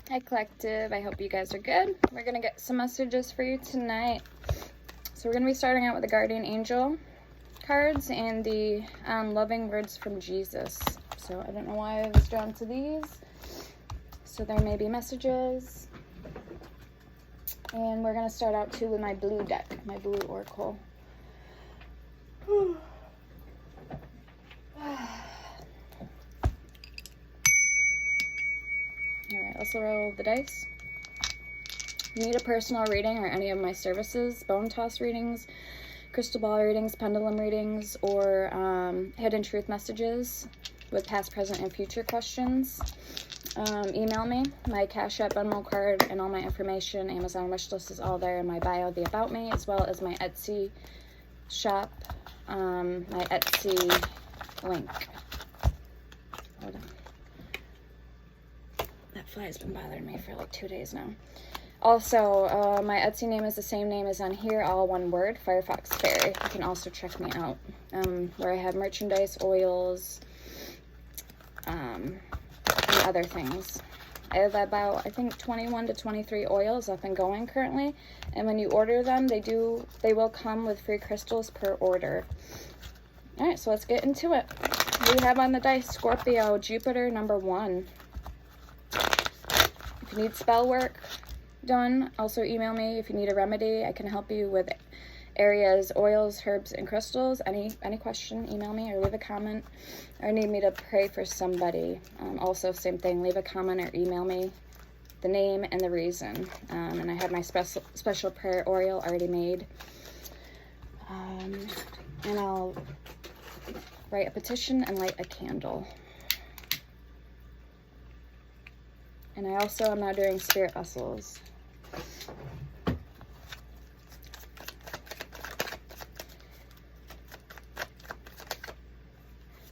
Hi Collective, I hope you guys are good. We're gonna get some messages for you tonight. So we're gonna be starting out with the Guardian Angel cards and the Loving Words from Jesus. So I don't know why I was drawn to these. So there may be messages. And we're gonna start out too with my blue deck, my blue oracle. Alright, let's roll the dice. If you need a personal reading or any of my services, bone toss readings, crystal ball readings, pendulum readings, or hidden truth messages with past, present, and future questions, email me. My Cash App, Venmo card, and all my information, Amazon wish list is all there in my bio, the About Me, as well as my Etsy shop, my Etsy link. Hold on. That fly's been bothering me for like 2 days now. Also, my Etsy name is the same name as on here, all one word, Firefox Fairy. You can also check me out, where I have merchandise, oils, and other things. I have about, I think, 21 to 23 oils up and going currently, and when you order them, they will come with free crystals per order. All right, so let's get into it. We have on the dice Scorpio, Jupiter, number 1. If you need spell work done, also email me. If you need a remedy, I can help you with areas, oils, herbs, and crystals. Any question, email me or leave a comment. Or need me to pray for somebody, also same thing, leave a comment or email me the name and the reason. And I have my special prayer oil already made. And I'll write a petition and light a candle. And I also am now doing spirit vessels.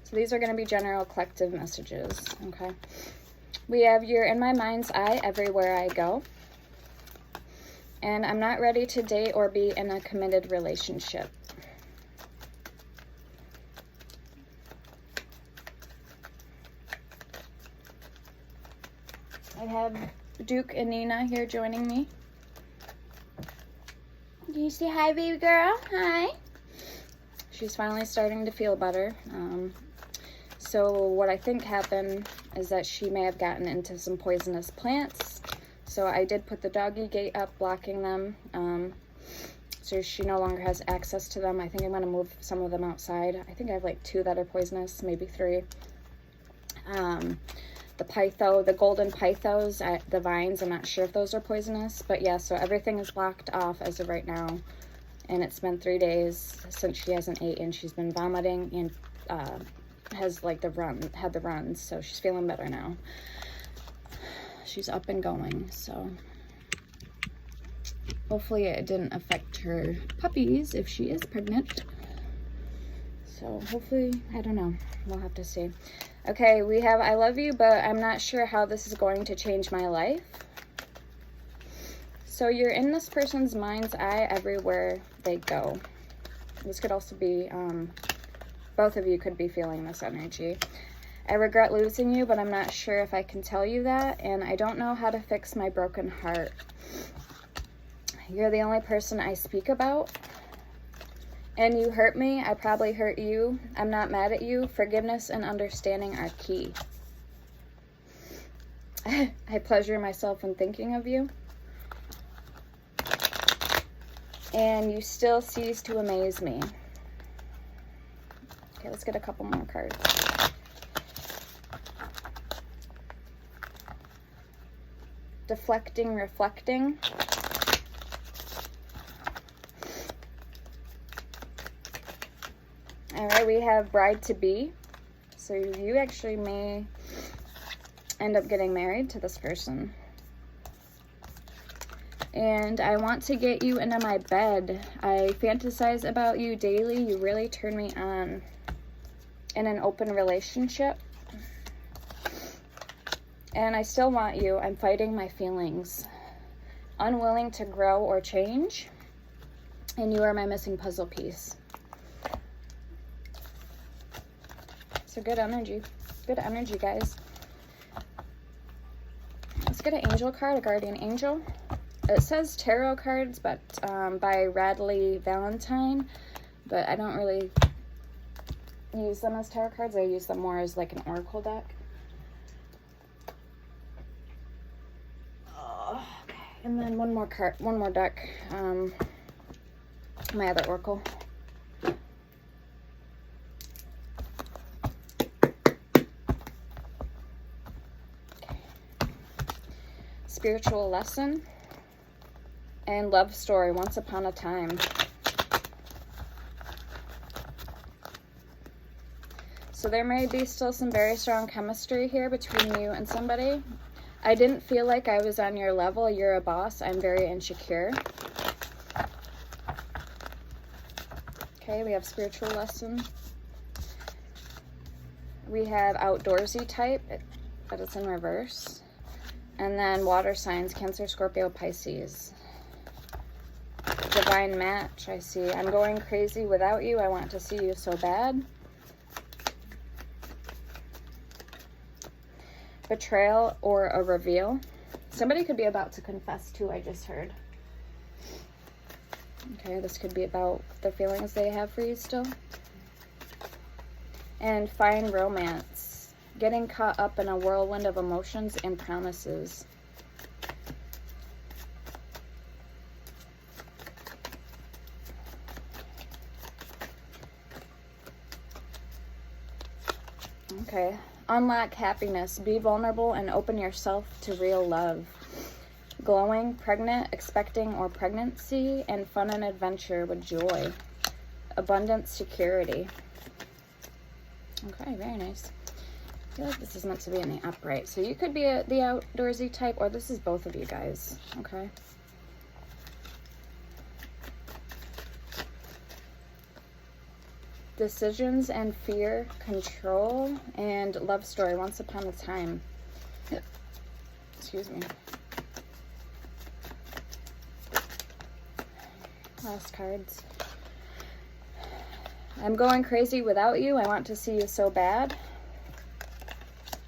So these are going to be general collective messages, okay? We have you're in my mind's eye everywhere I go. And I'm not ready to date or be in a committed relationship. I have Duke and Nina here joining me. Can you say hi, baby girl? Hi. She's finally starting to feel better. So what I think happened is that she may have gotten into some poisonous plants. So I did put the doggy gate up, blocking them. So she no longer has access to them. I think I'm going to move some of them outside. I think I have like 2 that are poisonous, maybe 3. The pytho, the golden pythos, the vines, I'm not sure if those are poisonous, but yeah, so everything is blocked off as of right now, and it's been 3 days since she hasn't eaten. She's been vomiting and has like had the runs, so she's feeling better now. She's up and going, so hopefully it didn't affect her puppies if she is pregnant. So hopefully, I don't know, we'll have to see. Okay, we have I love you, but I'm not sure how this is going to change my life. So you're in this person's mind's eye everywhere they go. This could also be, both of you could be feeling this energy. I regret losing you, but I'm not sure if I can tell you that, and I don't know how to fix my broken heart. You're the only person I speak about. And you hurt me, I probably hurt you. I'm not mad at you. Forgiveness and understanding are key. I pleasure myself in thinking of you. And you still cease to amaze me. Okay, let's get a couple more cards. Deflecting, reflecting. All right, we have bride to be. So you actually may end up getting married to this person. And I want to get you into my bed. I fantasize about you daily. You really turn me on. In an open relationship. And I still want you. I'm fighting my feelings. Unwilling to grow or change. And you are my missing puzzle piece. So good energy. Good energy, guys. Let's get an angel card, a guardian angel. It says tarot cards, but by Radley Valentine, but I don't really use them as tarot cards. I use them more as like an oracle deck. Okay, and then one more deck. My other oracle. Okay. Spiritual lesson and love story, once upon a time. So there may be still some very strong chemistry here between you and somebody. I didn't feel like I was on your level. You're a boss. I'm very insecure. Okay, we have spiritual lesson. We have outdoorsy type, but it's in reverse. And then water signs, Cancer, Scorpio, Pisces. Divine match, I see. I'm going crazy without you. I want to see you so bad. Betrayal or a reveal. Somebody could be about to confess too, I just heard. Okay, this could be about the feelings they have for you still. And fine romance. Getting caught up in a whirlwind of emotions and promises. Okay. Unlock happiness. Be vulnerable and open yourself to real love. Glowing, pregnant, expecting, or pregnancy, and fun and adventure with joy. Abundance, security. Okay, very nice. I feel like this is meant to be in the upright. So you could be the outdoorsy type, or this is both of you guys. Okay. Decisions and fear, control, and love story, once upon a time. Excuse me. Last cards. I'm going crazy without you. I want to see you so bad.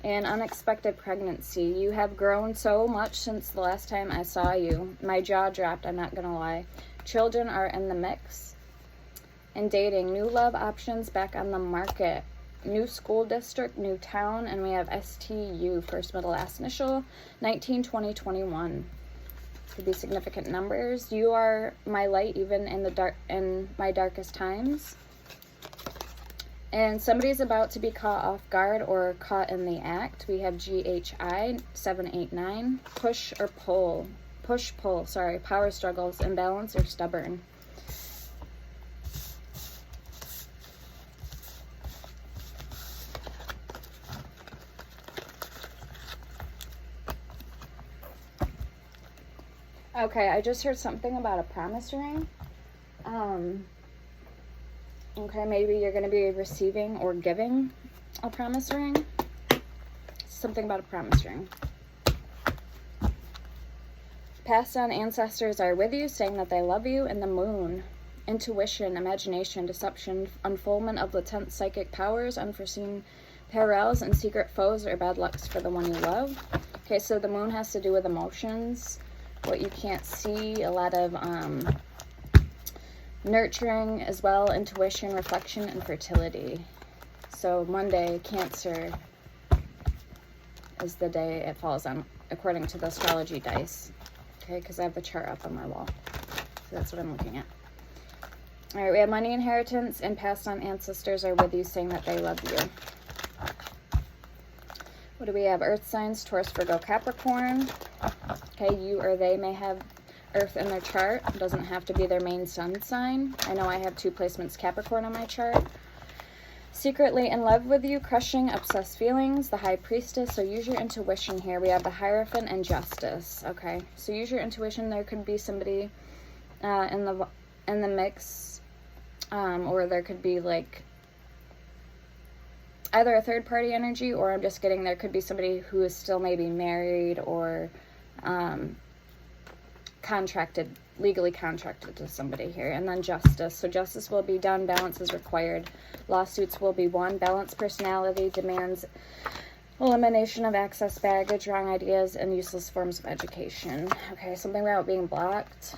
And unexpected pregnancy. You have grown so much since the last time I saw you. My jaw dropped, I'm not gonna lie. Children are in the mix. And dating, new love options back on the market. New school district, new town, and we have STU, first, middle, last initial, 19, 20, 21. Could be significant numbers. You are my light even in the dark, in my darkest times. And somebody's about to be caught off guard or caught in the act. We have GHI 789. Push or pull. Push, pull, sorry. Power struggles, imbalance, or stubborn. Okay, I just heard something about a promise ring. Okay, maybe you're going to be receiving or giving a promise ring. Something about a promise ring. Past on ancestors are with you, saying that they love you. And the moon. Intuition, imagination, deception, unfoldment of latent psychic powers, unforeseen perils, and secret foes or bad lucks for the one you love. Okay, so the moon has to do with emotions. What you can't see, a lot of nurturing as well, intuition, reflection, and fertility. So Monday, Cancer, is the day it falls on, according to the astrology dice. Okay, because I have the chart up on my wall. So that's what I'm looking at. All right, we have money, inheritance, and passed on ancestors are with you, saying that they love you. What do we have? Earth signs, Taurus, Virgo, Capricorn. Okay, you or they may have Earth in their chart. It doesn't have to be their main sun sign. I know I have 2 placements Capricorn on my chart. Secretly in love with you, crushing, obsessed feelings, the High Priestess. So use your intuition here. We have the Hierophant and Justice. Okay, so use your intuition. There could be somebody in the mix, or there could be like either a third party energy, or I'm just getting there could be somebody who is still maybe married or legally contracted to somebody here. And then Justice. So justice will be done. Balance is required. Lawsuits will be won. Balanced personality demands Elimination of excess baggage, wrong ideas, and useless forms of education. Okay, something about being blocked.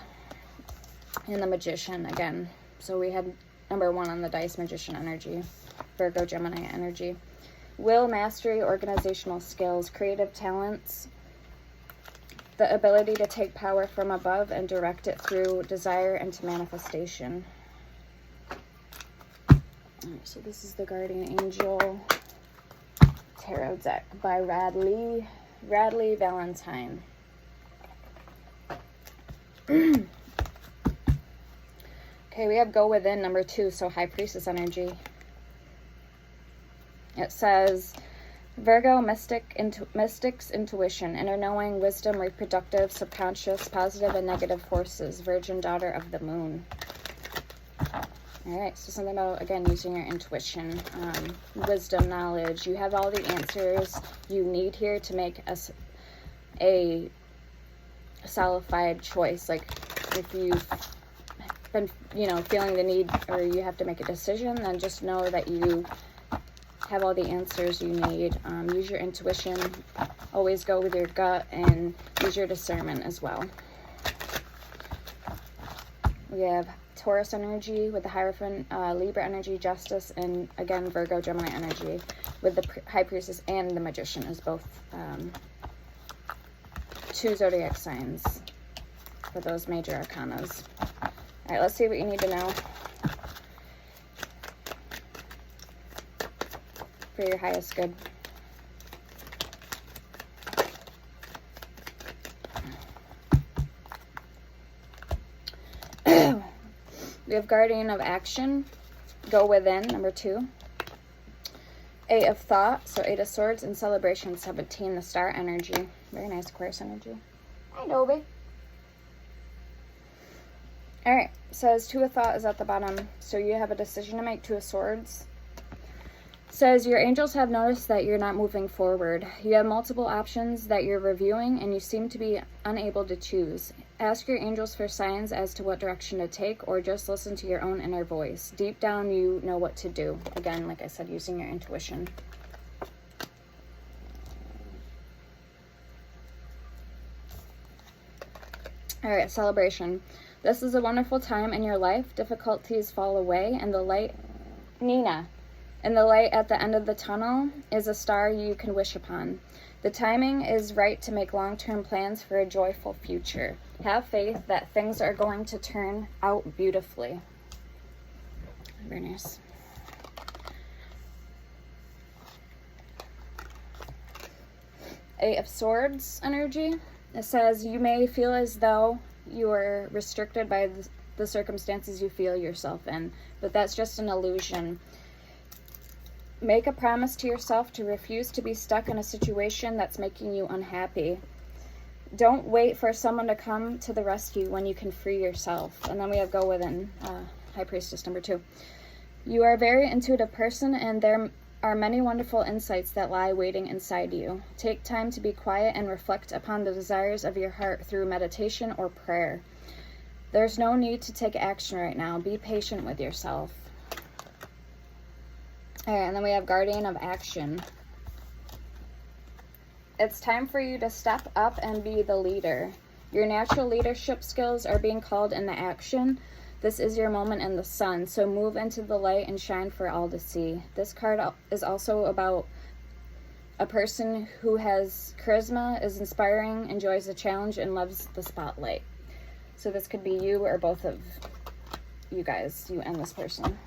And the Magician again. So we had number 1 on the dice, Magician energy. Virgo, Gemini energy. Will, mastery, organizational skills, creative talents, the ability to take power from above and direct it through desire into manifestation. Alright, so this is the Guardian Angel Tarot deck by Radleigh Valentine. Okay, we have Go Within, number 2, so High Priestess energy. It says, Virgo, mystics, intuition, inner knowing, wisdom, reproductive, subconscious, positive and negative forces, Virgin, daughter of the moon. Alright, so something about, again, using your intuition, wisdom, knowledge. You have all the answers you need here to make a solidified choice. Like, if you've been, feeling the need, or you have to make a decision, then just know that you have all the answers you need. Use your intuition. Always go with your gut, and use your discernment as well. We have Taurus energy with the Hierophant, Libra energy, Justice, and again Virgo, Gemini energy with the High Priestess and the Magician as both 2 zodiac signs for those major arcanas. All right, let's see what you need to know for your highest good. We have Guardian of Action, Go Within, number 2. 8 of Thought, so 8 of Swords, and Celebration, 17, the Star energy. Very nice Aquarius energy. Hi, Dobie. Alright, says 2 of Thought is at the bottom, so you have a decision to make. 2 of Swords. Says your angels have noticed that you're not moving forward. You have multiple options that you're reviewing, and you seem to be unable to choose. Ask your angels for signs as to what direction to take, or just listen to your own inner voice. Deep down, you know what to do. Again, like I said, using your intuition. Alright, Celebration. This is a wonderful time in your life. Difficulties fall away, and the light... Nina. And the light at the end of the tunnel is a star you can wish upon. The timing is right to make long-term plans for a joyful future. Have faith that things are going to turn out beautifully. Very nice. Eight of Swords energy. It says you may feel as though you are restricted by the circumstances you feel yourself in, but that's just an illusion. Make a promise to yourself to refuse to be stuck in a situation that's making you unhappy. Don't wait for someone to come to the rescue when you can free yourself. And then we have Go Within, High Priestess number 2. You are a very intuitive person, and there are many wonderful insights that lie waiting inside you. Take time to be quiet and reflect upon the desires of your heart through meditation or prayer. There's no need to take action right now. Be patient with yourself. Alright, and then we have Guardian of Action. It's time for you to step up and be the leader. Your natural leadership skills are being called into action. This is your moment in the sun, so move into the light and shine for all to see. This card is also about a person who has charisma, is inspiring, enjoys the challenge, and loves the spotlight. So this could be you or both of you guys, you and this person.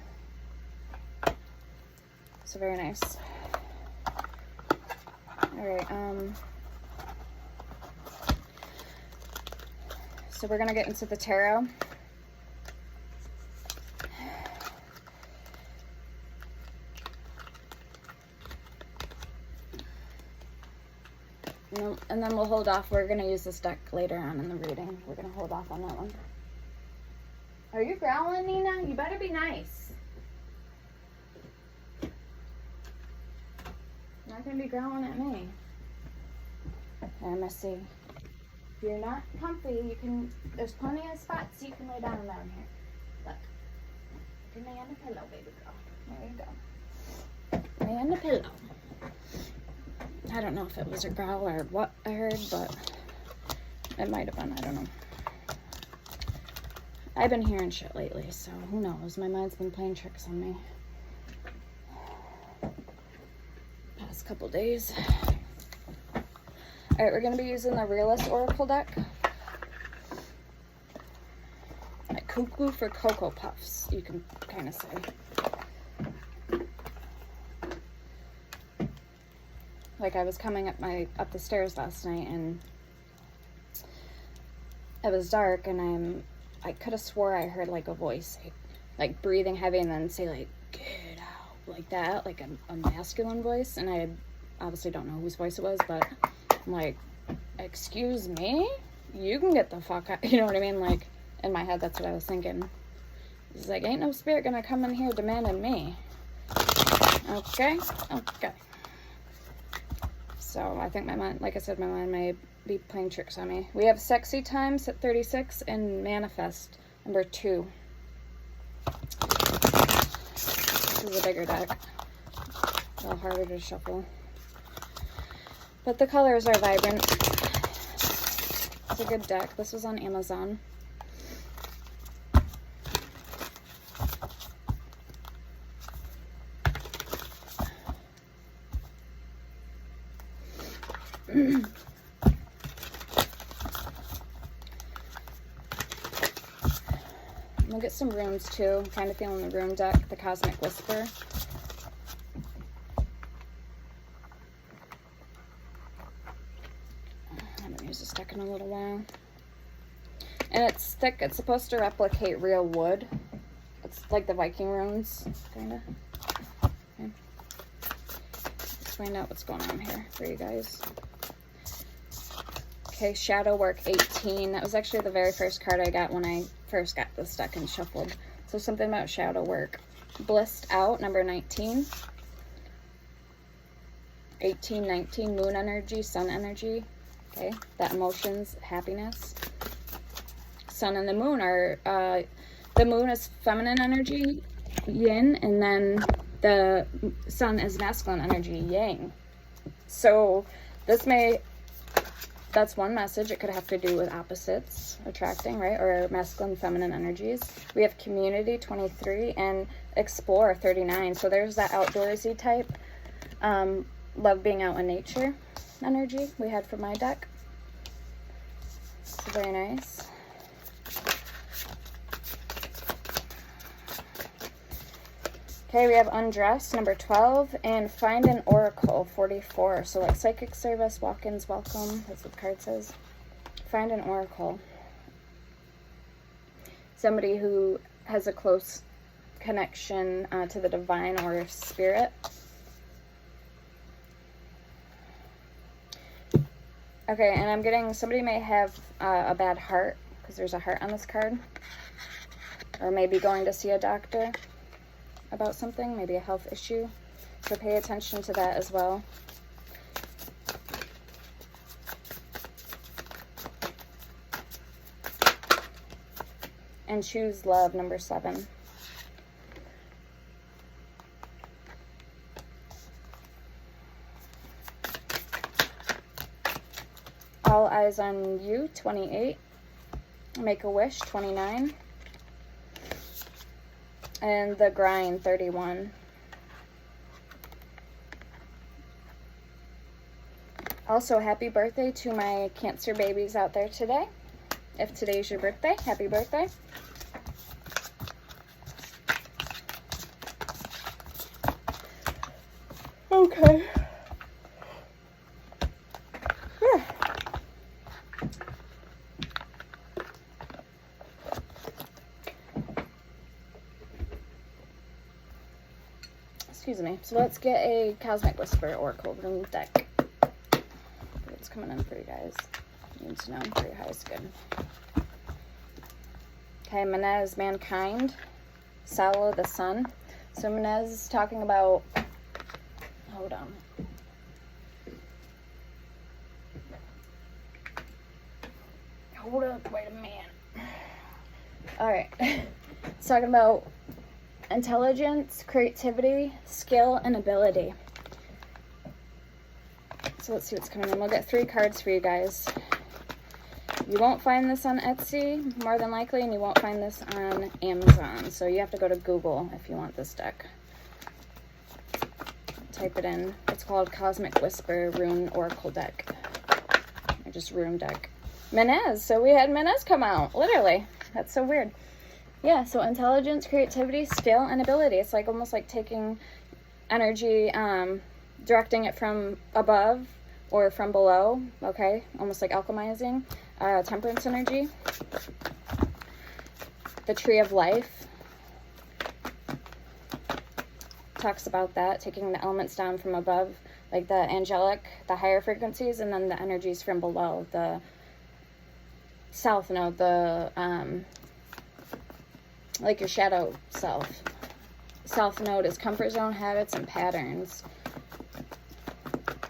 So very nice. Alright, so we're gonna get into the tarot. And then we'll hold off. We're gonna use this deck later on in the reading. We're gonna hold off on that one. Are you growling, Nina? You better be nice. Not gonna be growling at me. There, Missy. If you're not comfy, you can. There's plenty of spots you can lay down here. Look. You can lay on the pillow, baby girl. There you go. Lay on the pillow. I don't know if it was a growl or what I heard, but it might have been. I don't know. I've been hearing shit lately, so who knows? My mind's been playing tricks on me. Past couple days. Alright, we're going to be using the Realist Oracle deck. Like Cuckoo for Cocoa Puffs, you can kind of say. Like, I was coming up the stairs last night, and it was dark, and I could have swore I heard, like, a voice, like breathing heavy, and then say, like, get out, like that, like a masculine voice, and I obviously don't know whose voice it was, but I'm like, excuse me? You can get the fuck out, you know what I mean? Like, in my head, that's what I was thinking. It's like, ain't no spirit gonna come in here demanding me. Okay? Okay. So, I think my mind, like I said, my mind may be playing tricks on me. We have Sexy Times at 36 and Manifest number 2. This is a bigger deck. A little harder to shuffle. But the colors are vibrant. It's a good deck. This was on Amazon. We'll get some runes too. I'm kind of feeling the rune deck, the Cosmic Whisper. I haven't used this deck in a little while. And it's thick. It's supposed to replicate real wood. It's like the Viking runes, kind of. Okay. Let's find out what's going on here for you guys. Okay, Shadow Work 18. That was actually the very first card I got when I first got this deck and shuffled. So something about shadow work. Blissed Out, number 19. 18, 19, moon energy, sun energy. Okay, that emotions, happiness. Sun and the moon are, the moon is feminine energy, yin, and then the sun is masculine energy, yang. So this may... That's one message. It could have to do with opposites attracting, right? Or masculine, feminine energies. We have Community 23 and Explore 39. So there's that outdoorsy type. Love being out in nature energy we had for my deck. So very nice. Okay, we have Undress, number 12, and Find an Oracle, 44. So, like, psychic service, walk-ins, welcome. That's what the card says. Find an Oracle. Somebody who has a close connection to the divine or spirit. Okay, and I'm getting, somebody may have a bad heart, because there's a heart on this card. Or maybe going to see a doctor about something, maybe a health issue. So pay attention to that as well. And choose love, number 7. All Eyes on You, 28. Make a Wish, 29. And The Grind, 31. Also, happy birthday to my Cancer babies out there today. If today's your birthday, happy birthday. Okay. Yeah. Excuse me. So let's get a Cosmic Whisper Oracle Rune deck. What's coming in for you guys? You need to know for your highest good. Okay, Menez, Mankind. Salo, the Sun. So Menez is talking about... Hold on. Hold up, wait a minute. Alright. It's talking about intelligence, creativity, skill, and ability. So let's see what's coming in. We'll get 3 cards for you guys. You won't find this on Etsy, more than likely, and you won't find this on Amazon. So you have to go to Google if you want this deck. Type it in. It's called Cosmic Whisper Rune Oracle Deck. Or just Rune Deck. Menez. So we had Menez come out. Literally. That's so weird. Yeah, so intelligence, creativity, skill, and ability. It's like almost like taking energy, directing it from above or from below, okay? Almost like alchemizing. Temperance energy. The Tree of Life talks about that, taking the elements down from above, like the angelic, the higher frequencies, and then the energies from below, the south node, the like your shadow self. South node is comfort zone, habits, and patterns.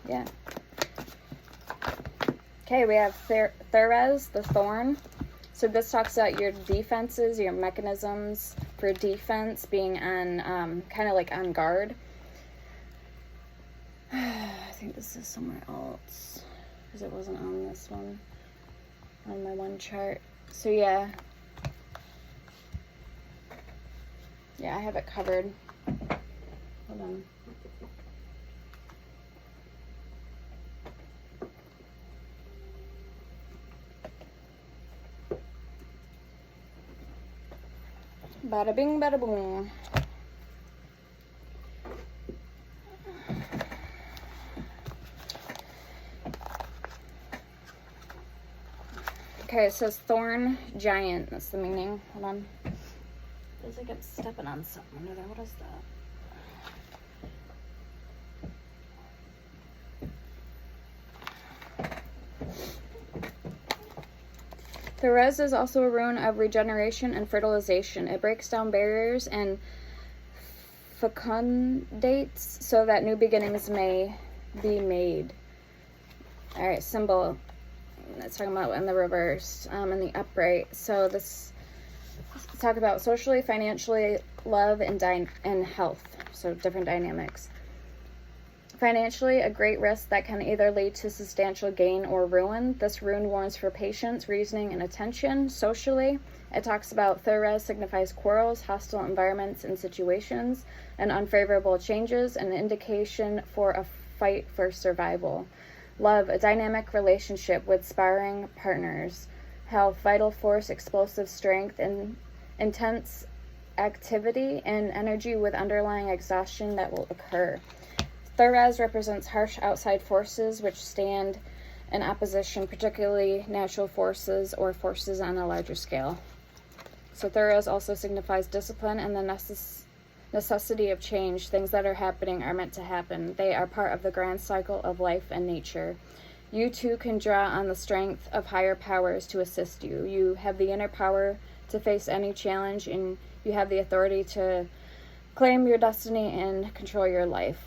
Yeah. Okay, we have Thérèse, the Thorn. So this talks about your defenses, your mechanisms for defense, being on, kind of like on guard. I think this is somewhere else, because it wasn't on this one, on my one chart. So yeah. Yeah, I have it covered. Hold on. Bada bing, bada boom. Okay, it says Thorn Giant. That's the meaning. Hold on. Feels like I'm stepping on something under there. What is that? Thérèse is also a rune of regeneration and fertilization. It breaks down barriers and fecundates so that new beginnings may be made. All right, symbol. It's talking about in the reverse, in the upright. So this talk about socially, financially, love, and health. So different dynamics. Financially, a great risk that can either lead to substantial gain or ruin. This rune warns for patience, reasoning, and attention. Socially, it talks about Thérèse signifies quarrels, hostile environments and situations, and unfavorable changes, an indication for a fight for survival. Love, a dynamic relationship with sparring partners. Health, vital force, explosive strength, and intense activity and energy with underlying exhaustion that will occur. Thérèse represents harsh outside forces which stand in opposition, particularly natural forces or forces on a larger scale. So Thérèse also signifies discipline and the necessity of change. Things that are happening are meant to happen. They are part of the grand cycle of life and nature. You too can draw on the strength of higher powers to assist you. You have the inner power to face any challenge, and you have the authority to claim your destiny and control your life.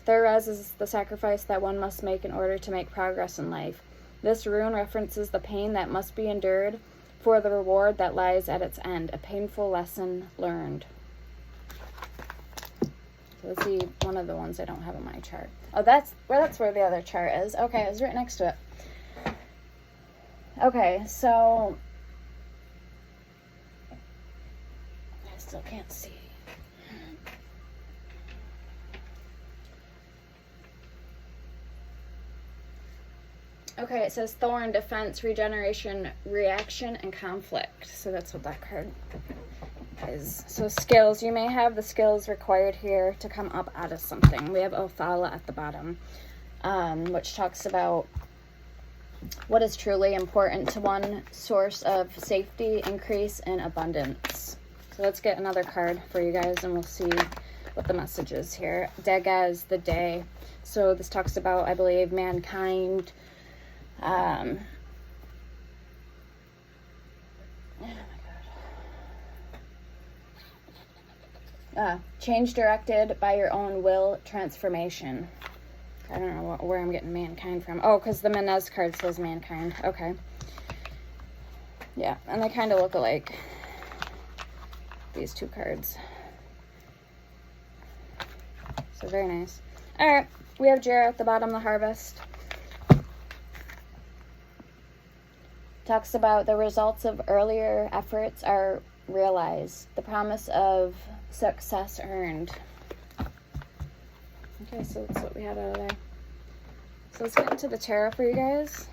Thérèse is the sacrifice that one must make in order to make progress in life. This rune references the pain that must be endured for the reward that lies at its end, a painful lesson learned. So let's see one of the ones I don't have on my chart. Oh, that's where the other chart is. Okay, it was right next to it. Okay, so I still can't see. Okay, it says Thorn, defense, regeneration, reaction, and conflict. So that's what that card is. So skills. You may have the skills required here to come up out of something. We have Othala at the bottom, which talks about what is truly important to one, source of safety, increase, and abundance. So let's get another card for you guys, and we'll see what the message is here. Dagaz, the day. So this talks about, I believe, mankind. Oh my God. Change directed by your own will, transformation. I don't know where I'm getting mankind from. Oh, because the Menez card says mankind. Okay. Yeah, and they kind of look alike. These two cards. So very nice. All right, we have Jera at the bottom, the harvest. Talks about the results of earlier efforts are realized. The promise of success earned. Okay, so that's what we had out of there. So let's get into the tarot for you guys.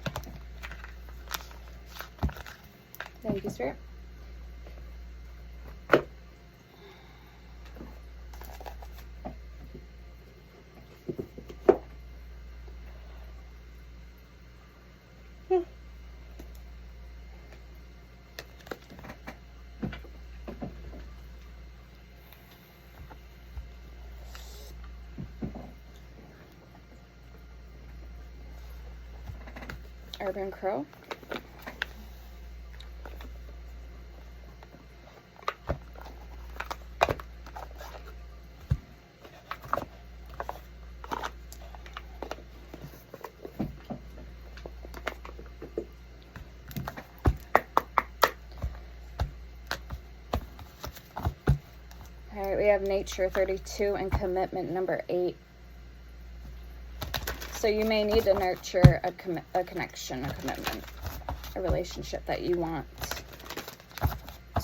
Thank you, Spirit. Urban Crow. All right, we have Nature 32 and Commitment number 8. So you may need to nurture a connection, a commitment, a relationship that you want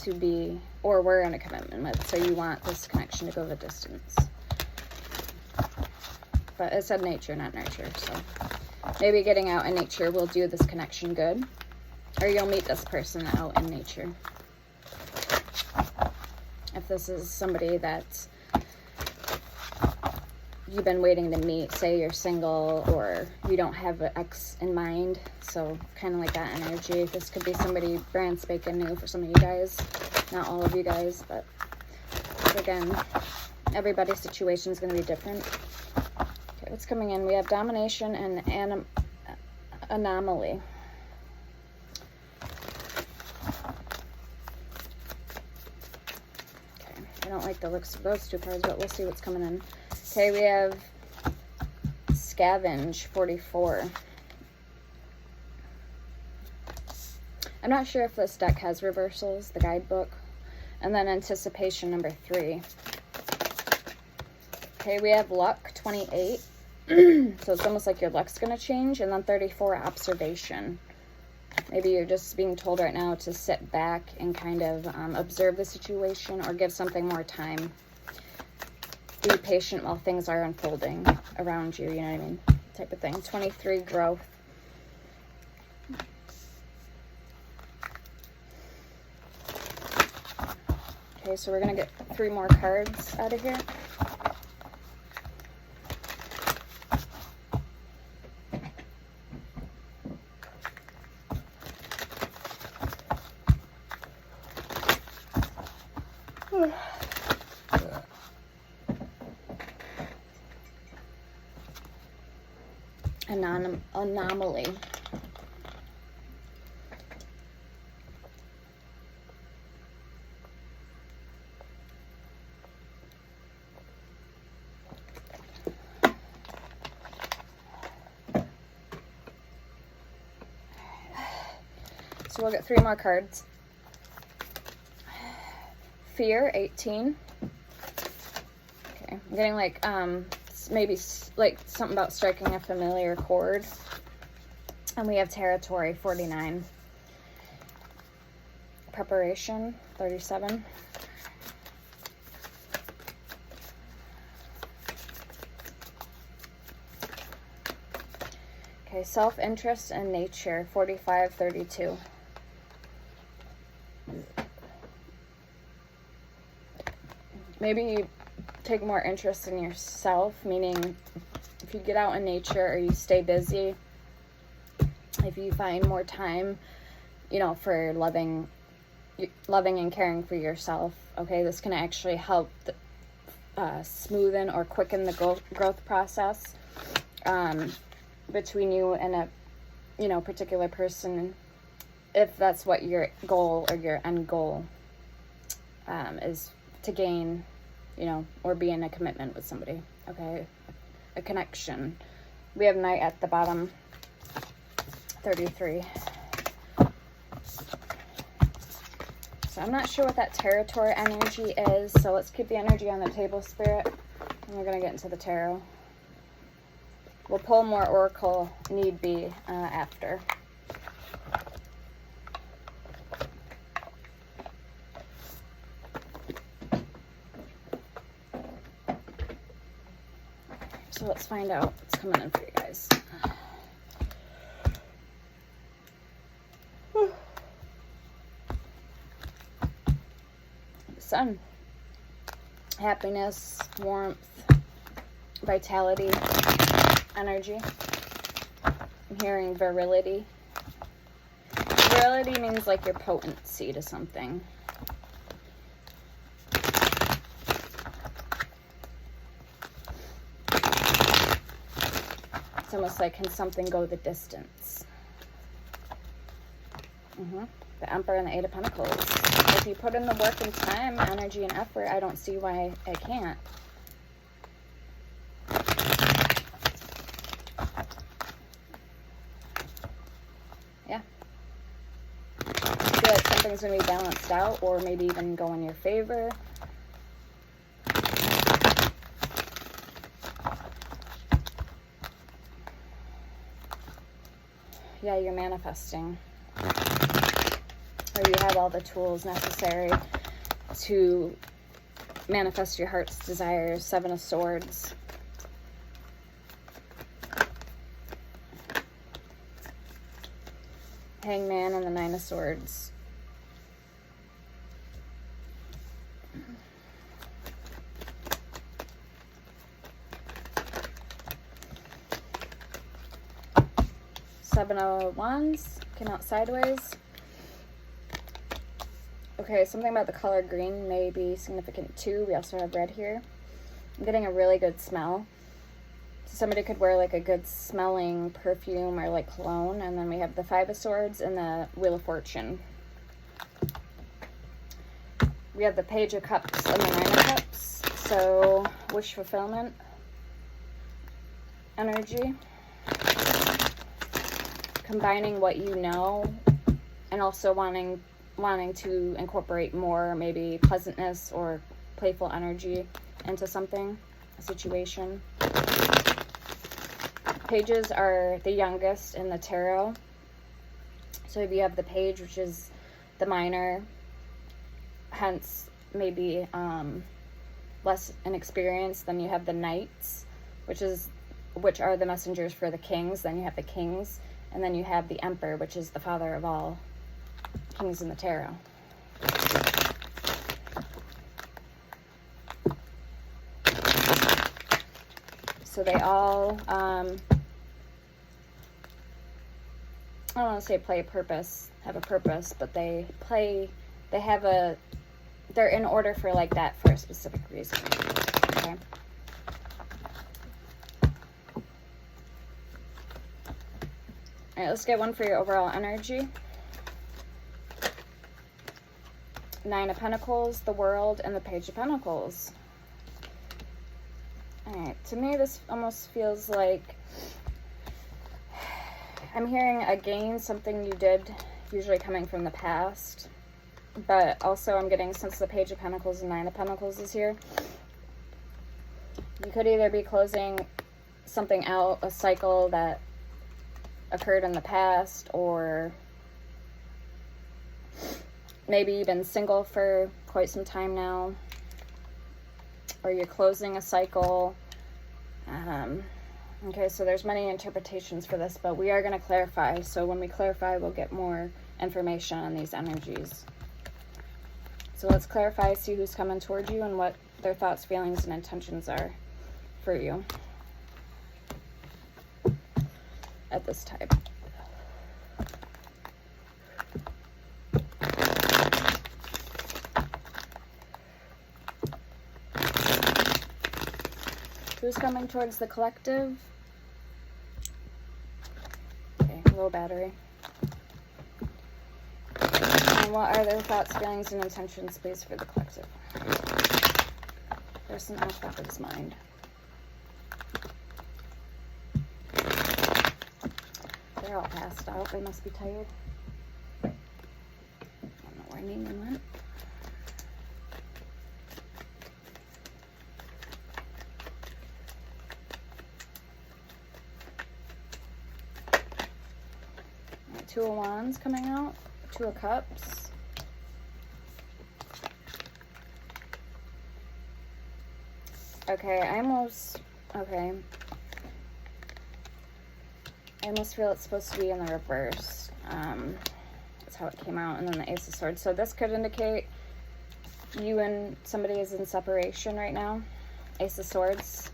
to be, or we're in a commitment with. So you want this connection to go the distance. But it said nature, not nurture. So maybe getting out in nature will do this connection good. Or you'll meet this person out in nature. If this is somebody that you've been waiting to meet, say you're single or you don't have an ex in mind, so kind of like that energy. This could be somebody brand spanking new for some of you guys, not all of you guys, but again, everybody's situation is going to be different. Okay, what's coming in? We have Domination and Anomaly. Okay, I don't like the looks of those two cards, but we'll see what's coming in. Okay, we have Scavenge 44. I'm not sure if this deck has reversals, the guidebook. And then Anticipation number 3. Okay, we have Luck 28. So it's almost like your luck's going to change. And then 34, Observation. Maybe you're just being told right now to sit back and kind of observe the situation or give something more time. Be patient while things are unfolding around you, you know what I mean? Type of thing. 23, Growth. Okay, so we're going to get 3 more cards out of here. Anomaly. So we'll get 3 more cards. Fear 18. Okay, I'm getting like maybe like something about striking a familiar chord. And we have Territory 49. Preparation 37. Okay, Self-Interest and Nature 45, 32. Maybe you take more interest in yourself, meaning if you get out in nature or you stay busy, if you find more time, you know, for loving and caring for yourself, okay, this can actually help smoothen or quicken the growth process between you and a, you know, particular person, if that's what your goal or your end goal is to gain, you know, or be in a commitment with somebody, okay, a connection. We have Knight at the bottom, 33. So I'm not sure what that Territory energy is, so let's keep the energy on the table, Spirit, and we're going to get into the tarot. We'll pull more Oracle need be after. So let's find out what's coming in for you guys. The Sun. Happiness, warmth, vitality, energy. I'm hearing virility. Virility means like your potency to something. It's almost like, can something go the distance? The Emperor and the Eight of Pentacles. If you put in the work and time, energy, and effort, I don't see why it can't. Yeah. I feel like something's going to be balanced out, or maybe even go in your favor. Yeah, you're manifesting. Or you have all the tools necessary to manifest your heart's desires. Seven of Swords. Hangman and the Nine of Swords. Seven of Wands came out sideways. Okay, something about the color green may be significant too. We also have red here. I'm getting a really good smell. So somebody could wear like a good smelling perfume or like cologne. And then we have the Five of Swords and the Wheel of Fortune. We have the Page of Cups and the Nine of Cups. So wish fulfillment energy. Combining what you know and also wanting to incorporate more maybe pleasantness or playful energy into something, a situation. Pages are the youngest in the tarot. So if you have the Page, which is the minor, hence maybe less inexperienced, then you have the Knights, which are the messengers for the kings. Then you have the Kings, and then you have the Emperor, which is the father of all kings in the tarot. So they all, I don't want to say play a purpose, have a purpose, but they're in order for like that for a specific reason. Okay. All right, let's get one for your overall energy. Nine of Pentacles, the World, and the Page of Pentacles. Alright, to me this almost feels like I'm hearing again something you did, usually coming from the past. But also I'm getting, since the Page of Pentacles and Nine of Pentacles is here, you could either be closing something out, a cycle that occurred in the past, or maybe you've been single for quite some time now, or you're closing a cycle. Okay, so there's many interpretations for this, but we are going to clarify. So when we clarify, we'll get more information on these energies. So let's clarify, see who's coming toward you and what their thoughts, feelings, and intentions are for you at this time. Who's coming towards the collective? Okay, low battery. And what are their thoughts, feelings, and intentions, please, for the collective? Person on collective's mind. They're all passed out. They must be tired. I don't know where Neiman went. Two of Wands coming out, Two of Cups. Okay, I almost feel it's supposed to be in the reverse. That's how it came out. And then the Ace of Swords. So this could indicate you and somebody is in separation right now. Ace of Swords.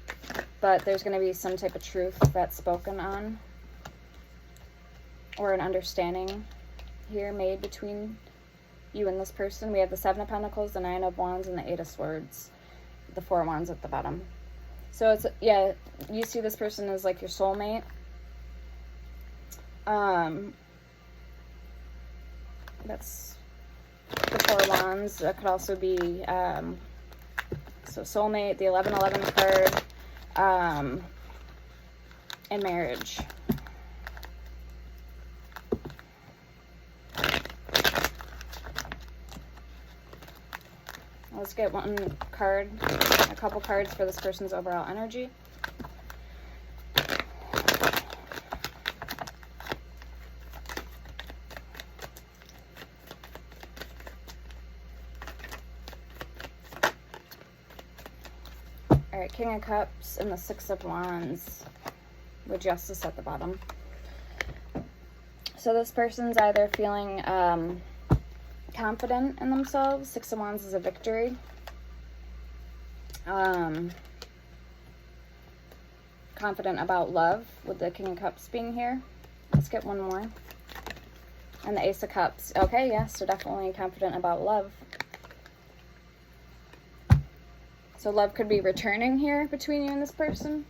But there's going to be some type of truth that's spoken on. Or an understanding here made between you and this person. We have the Seven of Pentacles, the Nine of Wands, and the Eight of Swords. The Four of Wands at the bottom. So it's, yeah, you see this person as like your soulmate. That's the Four of Wands. That could also be, so soulmate, the 1111 card, and marriage. Let's get one card, a couple cards for this person's overall energy. Alright, King of Cups and the Six of Wands with Justice at the bottom. So this person's either feeling confident in themselves. Six of Wands is a victory. Confident about love with the King of Cups being here. Let's get one more. And the Ace of Cups. Okay, yeah, so definitely confident about love. So love could be returning here between you and this person.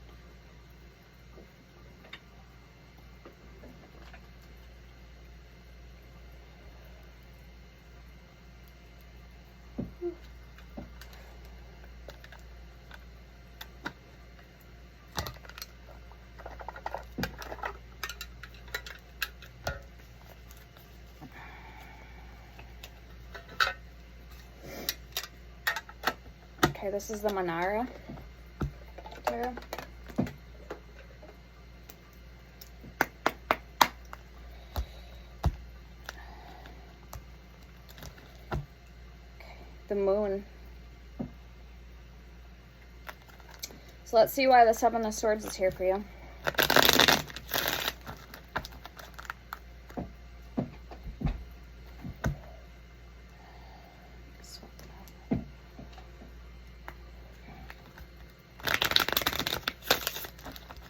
Okay, this is the Manara tarot. Okay, the Moon. So let's see why the Seven of Swords is here for you.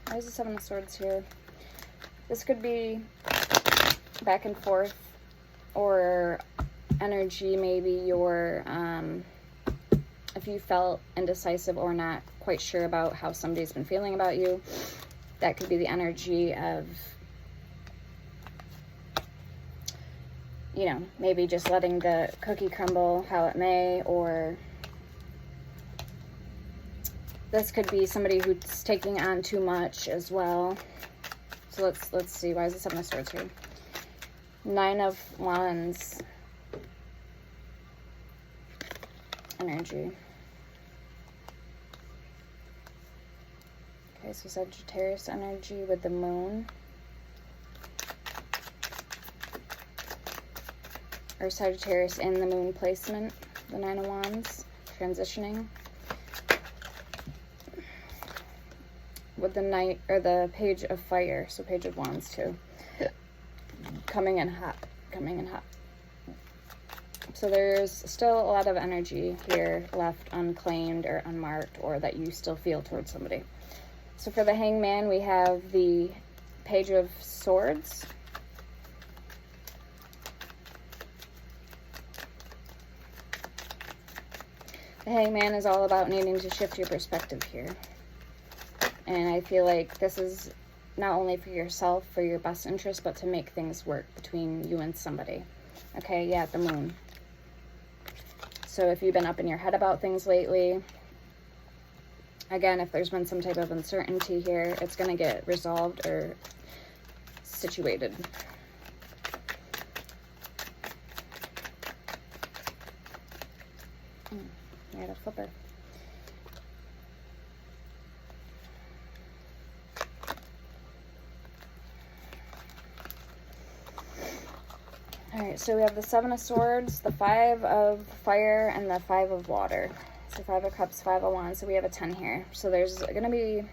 Why is the Seven of Swords here? This could be back and forth, or energy, maybe your, if you felt indecisive or not quite sure about how somebody's been feeling about you, that could be the energy of, you know, maybe just letting the cookie crumble how it may, or this could be somebody who's taking on too much as well. So let's see. Why is the Seven of Swords here? Nine of Wands. Energy. Okay, so Sagittarius energy with the Moon. Or Sagittarius in the Moon placement. The Nine of Wands. Transitioning. With the Knight, or the Page of Fire, so Page of Wands too. Coming in hot, coming in hot. So there's still a lot of energy here left unclaimed or unmarked, or that you still feel towards somebody. So for the Hangman, we have the Page of Swords. The Hangman is all about needing to shift your perspective here. And I feel like this is not only for yourself, for your best interest, but to make things work between you and somebody. Okay, yeah, the Moon. So if you've been up in your head about things lately, again, if there's been some type of uncertainty here, it's going to get resolved or situated. I got a flipper. Alright, so we have the Seven of Swords, the Five of Fire, and the Five of Water. So Five of Cups, Five of Wands, so we have a 10 here. So there's going to be,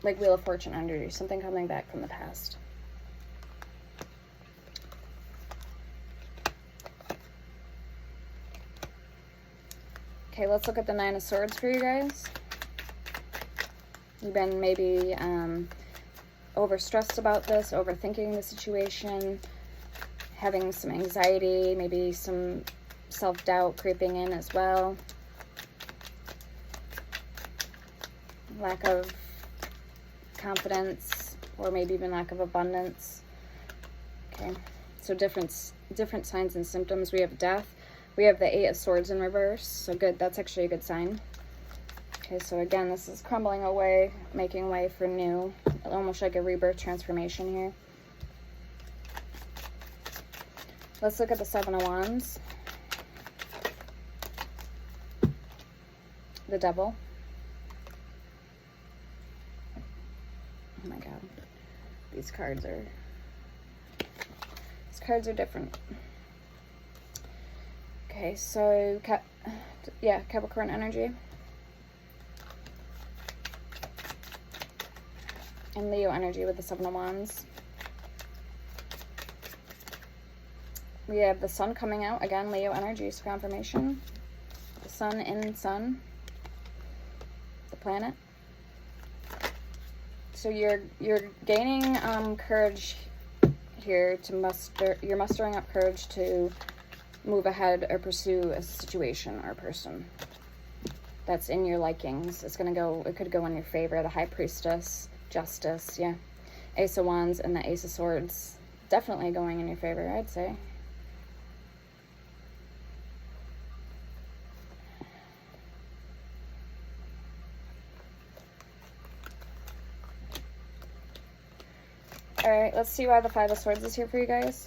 like Wheel of Fortune under you, something coming back from the past. Okay, let's look at the Nine of Swords for you guys. You've been maybe overstressed about this, overthinking the situation, having some anxiety, maybe some self-doubt creeping in as well. Lack of confidence, or maybe even lack of abundance. Okay, so different signs and symptoms. We have death. We have the Eight of Swords in reverse. So good, that's actually a good sign. Okay, so again, this is crumbling away, making way for new, almost like a rebirth transformation here. Let's look at the Seven of Wands. The Devil. Oh my God. These cards are different. Okay, so yeah, Capricorn energy. And Leo energy with the Seven of Wands. We have the Sun coming out. Again, Leo energy, so confirmation. The Sun in Sun. The planet. So you're gaining courage here to you're mustering up courage to move ahead or pursue a situation or person that's in your likings. It could go in your favor. The High Priestess, Justice, yeah. Ace of Wands and the Ace of Swords. Definitely going in your favor, I'd say. Alright, let's see why the Five of Swords is here for you guys.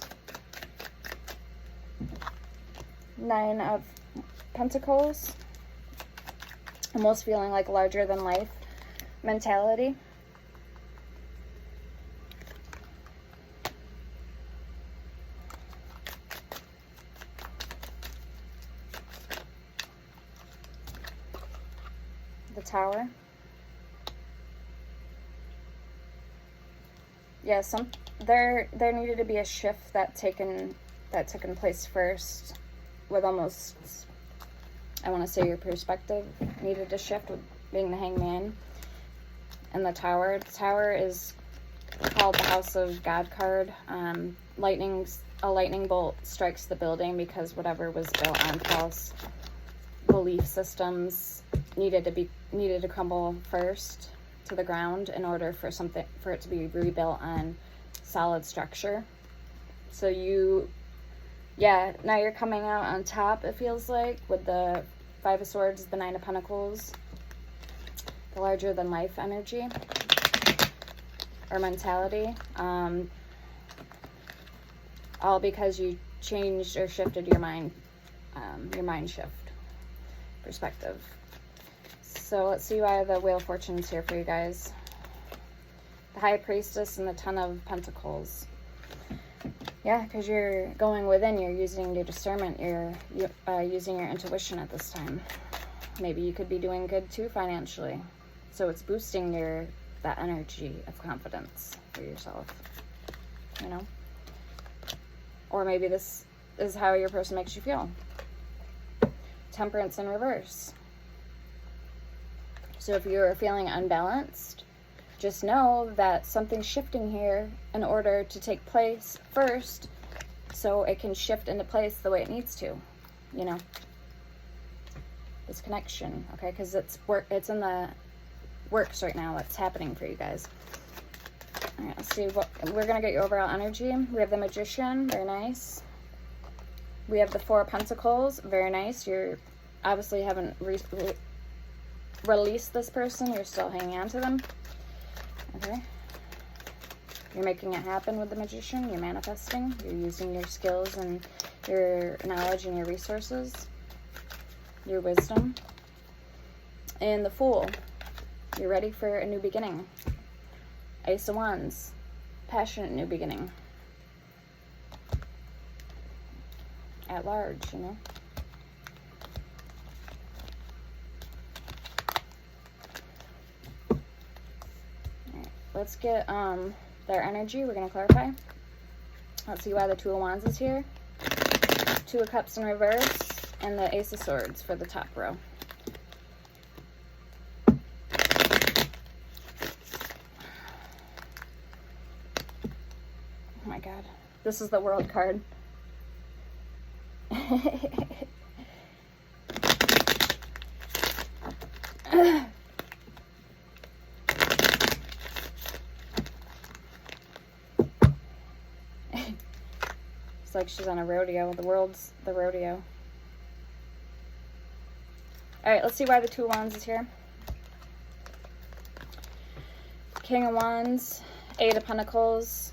Nine of Pentacles. Almost feeling like larger than life mentality. The Tower. Yeah, there needed to be a shift that taken place first, with almost, I want to say, your perspective needed to shift with being the Hangman and the Tower. The Tower is called the House of God card. A lightning bolt strikes the building because whatever was built on false belief systems needed to crumble first to the ground in order for it to be rebuilt on solid structure. So now you're coming out on top, it feels like, with the Five of Swords, the Nine of Pentacles, the larger than life energy or mentality, all because you changed or shifted your mind shift perspective. So let's see why the Wheel of Fortune is here for you guys. The High Priestess and the Ten of Pentacles. Yeah, because you're going within. You're using your discernment. You're using your intuition at this time. Maybe you could be doing good too financially. So it's boosting that energy of confidence for yourself. You know? Or maybe this is how your person makes you feel. Temperance in reverse. So if you're feeling unbalanced, just know that something's shifting here in order to take place first, so it can shift into place the way it needs to, you know, this connection, okay, because it's in the works right now. That's happening for you guys. All right, let's see what we're gonna get your overall energy. We have the Magician, very nice. We have the Four of Pentacles, very nice. You're obviously haven't release this person, you're still hanging on to them. Okay, you're making it happen with the Magician. You're manifesting. You're using your skills and your knowledge and your resources, your wisdom. And the Fool, you're ready for a new beginning. Ace of Wands, passionate new beginning. At large, you know. Let's get their energy. We're going to clarify. Let's see why the Two of Wands is here. Two of Cups in reverse and the Ace of Swords for the top row. This is the World card. It's like she's on a rodeo. The world's the rodeo. Alright, let's see why the Two of Wands is here. King of Wands, Eight of Pentacles,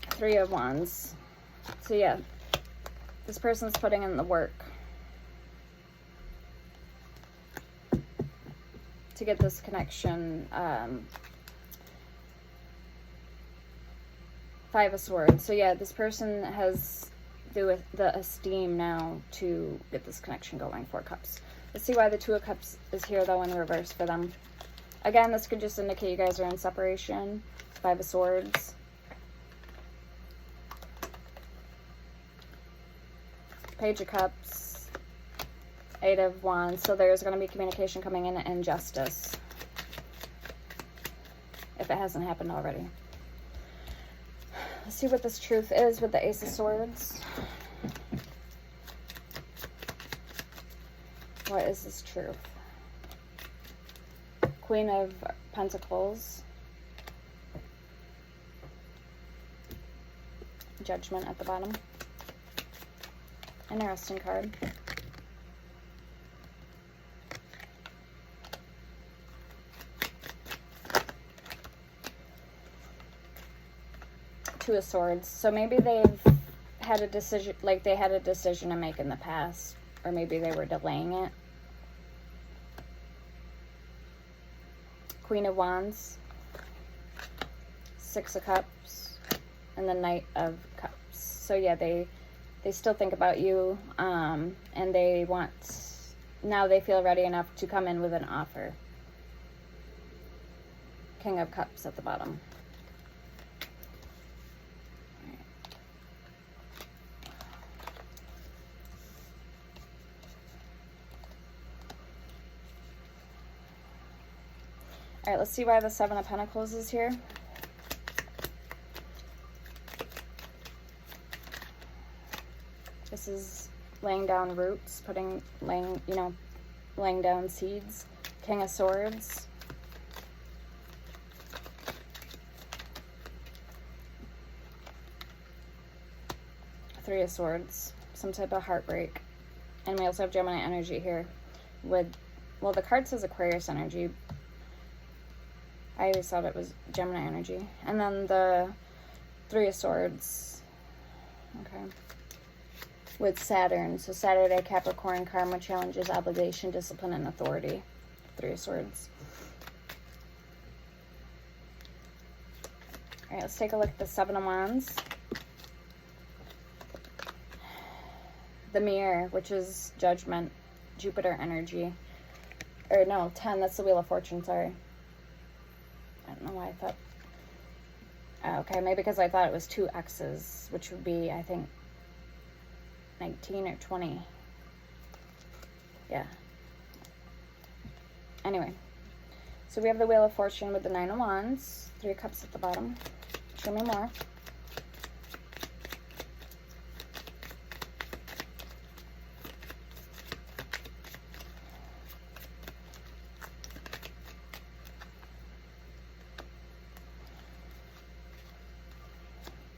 Three of Wands. So yeah, this person's putting in the work to get this connection. Five of Swords. So yeah, this person has the esteem now to get this connection going. Four Cups. Let's see why the Two of Cups is here though in reverse for them. Again, this could just indicate you guys are in separation. Five of Swords. Page of Cups. Eight of Wands. So there's going to be communication coming in and justice, if it hasn't happened already. Let's see what this truth is with the Ace of Swords. What is this truth? Queen of Pentacles. Judgment at the bottom. Interesting card. Two of Swords. So maybe they've had a decision, like they had a decision to make in the past, or maybe they were delaying it. Queen of Wands, Six of Cups, and the Knight of Cups. So yeah, they still think about you, and they want, now they feel ready enough to come in with an offer. King of Cups at the bottom. All right, let's see why the Seven of Pentacles is here. This is laying down roots, laying down seeds. King of Swords. Three of Swords, some type of heartbreak. And we also have Gemini energy here with, well, the card says Aquarius energy. I always thought it was Gemini energy. And then the Three of Swords. Okay. With Saturn. So Saturday, Capricorn, karma, challenges, obligation, discipline, and authority. Three of Swords. All right, let's take a look at the Seven of Wands. The Mirror, which is Judgment, Jupiter energy. Or no, 10, that's the Wheel of Fortune, sorry. I don't know why I thought. Okay, maybe because I thought it was two X's, which would be, I think, 19 or 20. Yeah. Anyway. So we have the Wheel of Fortune with the Nine of Wands. Three of Cups at the bottom. Show me more.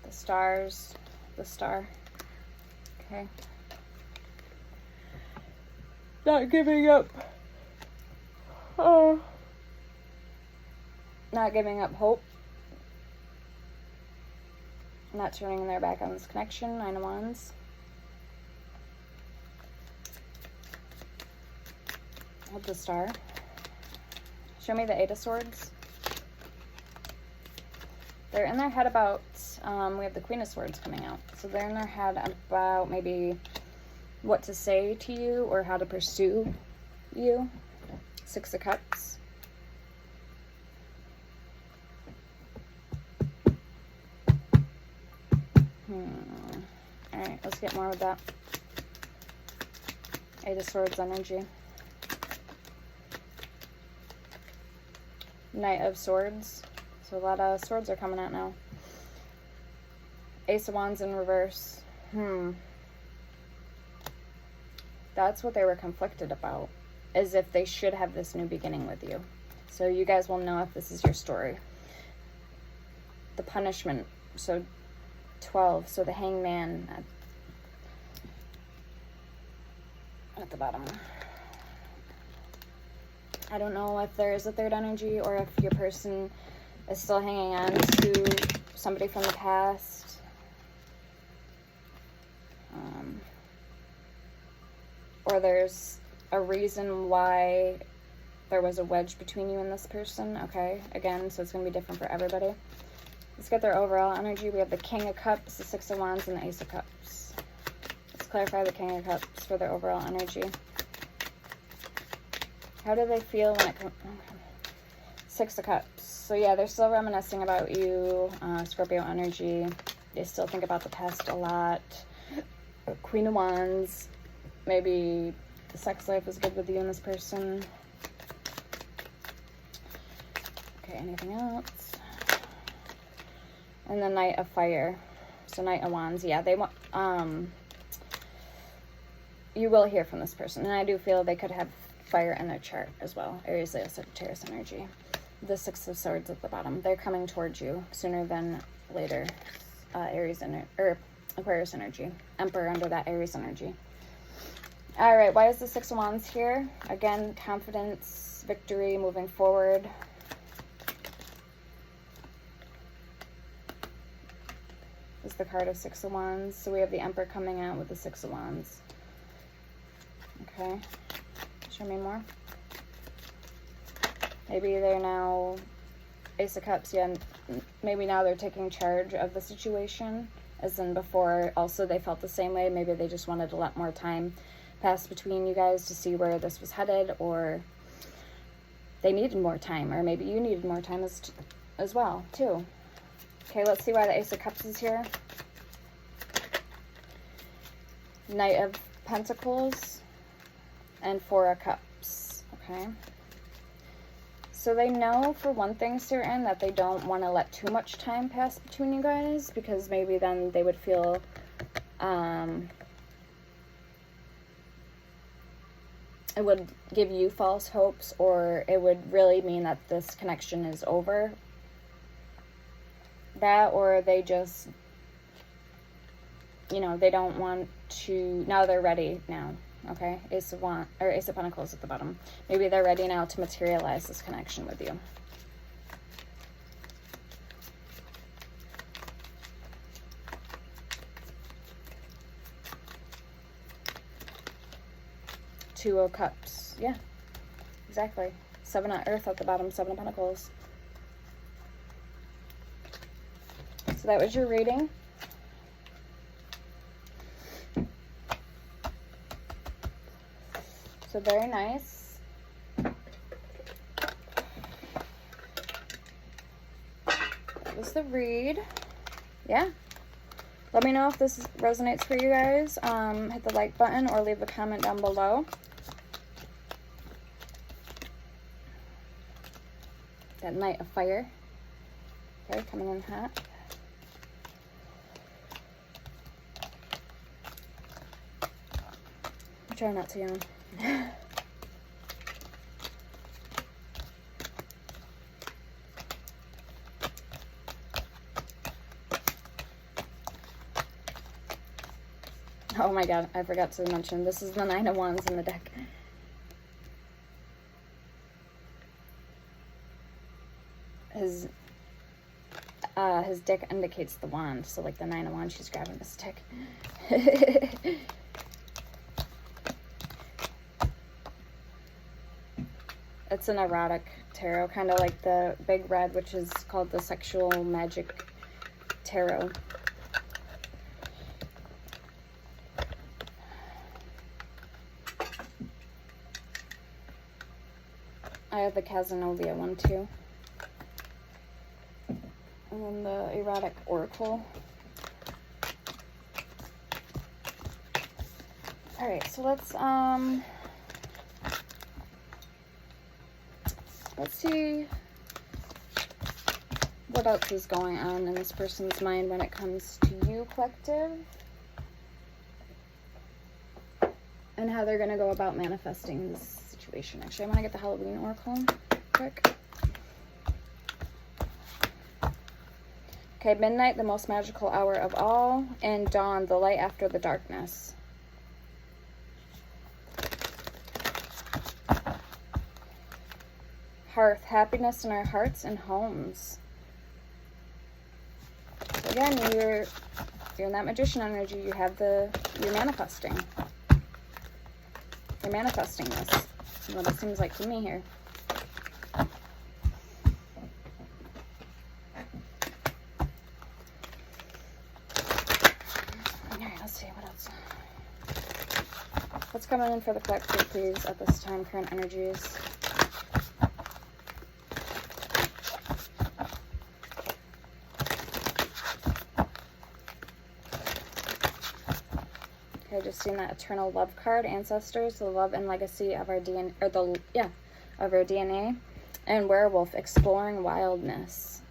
Stars, the Star. Okay. Not giving up. Oh. Not giving up hope. Not turning their back on this connection. Nine of Wands. Hold the Star. Show me the Eight of Swords. They're in their head about, we have the Queen of Swords coming out. So they're in their head about maybe what to say to you or how to pursue you. Six of Cups. Alright, let's get more with that. Eight of Swords energy. Knight of Swords. So a lot of swords are coming out now. Ace of Wands in reverse. That's what they were conflicted about, as if they should have this new beginning with you. So you guys will know if this is your story. The Punishment, so 12, so the Hangman at the bottom. I don't know if there is a third energy or if your person is still hanging on to somebody from the past. Or there's a reason why there was a wedge between you and this person, okay? Again, so it's going to be different for everybody. Let's get their overall energy. We have the King of Cups, the Six of Wands, and the Ace of Cups. Let's clarify the King of Cups for their overall energy. How do they feel when it comes... Six of Cups. So yeah, they're still reminiscing about you, Scorpio energy. They still think about the past a lot. Queen of Wands. Maybe the sex life is good with you and this person. Okay, anything else? And the Knight of Fire. So Knight of Wands. Yeah, they want... you will hear from this person. And I do feel they could have fire in their chart as well. Aries, Leo, Sagittarius energy. The Six of Swords at the bottom. They're coming towards you sooner than later. Aries or Aquarius energy. Emperor under that Aries energy. All right, why is the Six of Wands here? Again, confidence, victory, moving forward. This is the card of Six of Wands. So we have the Emperor coming out with the Six of Wands. Okay, show me more. Maybe they're now Ace of Cups. Yeah, maybe now they're taking charge of the situation, as in before also they felt the same way. Maybe they just wanted to let more time pass between you guys to see where this was headed, or they needed more time, or maybe you needed more time as well too. Okay, let's see why the Ace of Cups is here. Knight of Pentacles and Four of Cups. Okay, so they know for one thing certain that they don't want to let too much time pass between you guys, because maybe then they would feel it would give you false hopes, or it would really mean that this connection is over. That, or they just, you know, they don't want to, now they're ready now, okay? Ace of Pentacles at the bottom. Maybe they're ready now to materialize this connection with you. Two of Cups. Yeah, exactly. Seven of Earth at the bottom, Seven of Pentacles. So that was your reading. So very nice. That was the read. Yeah. Let me know if this resonates for you guys. Hit the like button or leave a comment down below. That Knight of Fire. Okay, coming in hot. Try not to yawn. Oh my god, I forgot to mention, this is the Nine of Wands in the deck. His dick indicates the wand, so like the Nine of Wands, she's grabbing the stick. It's an erotic tarot, kind of like the Big Red, which is called the Sexual Magic Tarot. I have the Casanova one too. And then the Erotic Oracle. Alright, so let's see what else is going on in this person's mind when it comes to you, collective, and how they're going to go about manifesting this situation. Actually, I want to get the Halloween oracle quick. Okay, midnight, the most magical hour of all, and dawn, the light after the darkness. Hearth, happiness in our hearts and homes. So again, you're in that magician energy. You have you're manifesting. You're manifesting this. That's what it seems like to me here. Alright, let's see what else. What's coming in for the collective, please, at this time, current energies? Okay, just seen that eternal love card, ancestors, the love and legacy of our DNA, of our DNA, and werewolf, exploring wildness.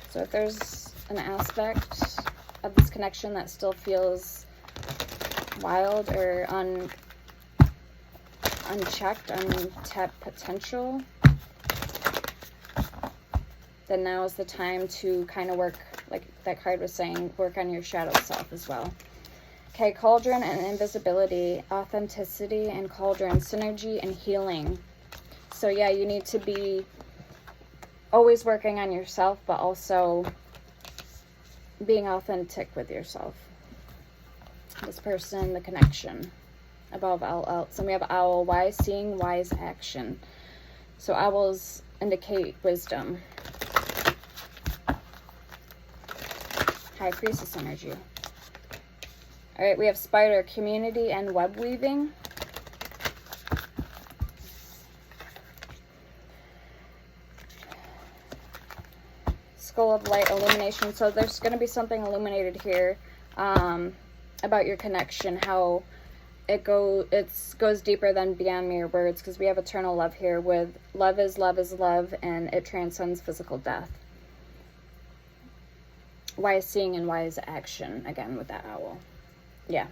So if there's an aspect of this connection that still feels wild or unchecked, untapped potential, then now is the time to kind of work, like that card was saying, work on your shadow self as well. Okay, cauldron and invisibility, authenticity and cauldron, synergy and healing. So yeah, you need to be always working on yourself, but also being authentic with yourself. This person, the connection, above all else. And we have owl, wise seeing, wise action. So owls indicate wisdom. High priestess energy. All right, we have spider, community and web weaving. Skull of light, illumination. So there's going to be something illuminated here about your connection, how it goes deeper than beyond mere words, because we have eternal love here with love is love, and it transcends physical death. Wise seeing and wise action, again, with that owl. Yeah.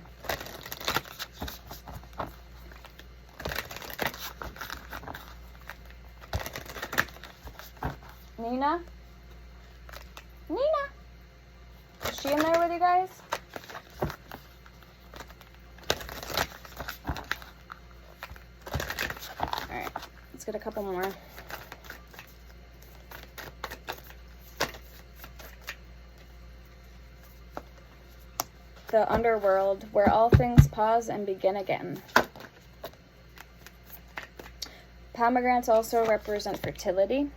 Nina? Is she in there with you guys? Alright, let's get a couple more. The underworld, where all things pause and begin again. Pomegranates also represent fertility.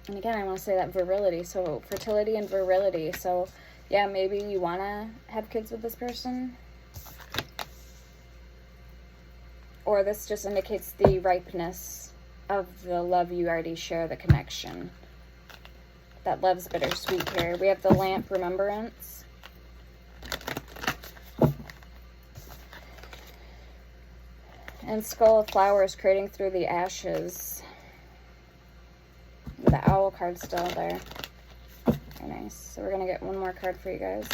And again, I want to say that virility. So fertility and virility. So yeah, maybe you want to have kids with this person. Or this just indicates the ripeness of the love you already share, the connection. That love's bittersweet here. We have the lamp, remembrance. And skull of flowers creating through the ashes. The owl card still there. Very nice. So we're going to get one more card for you guys.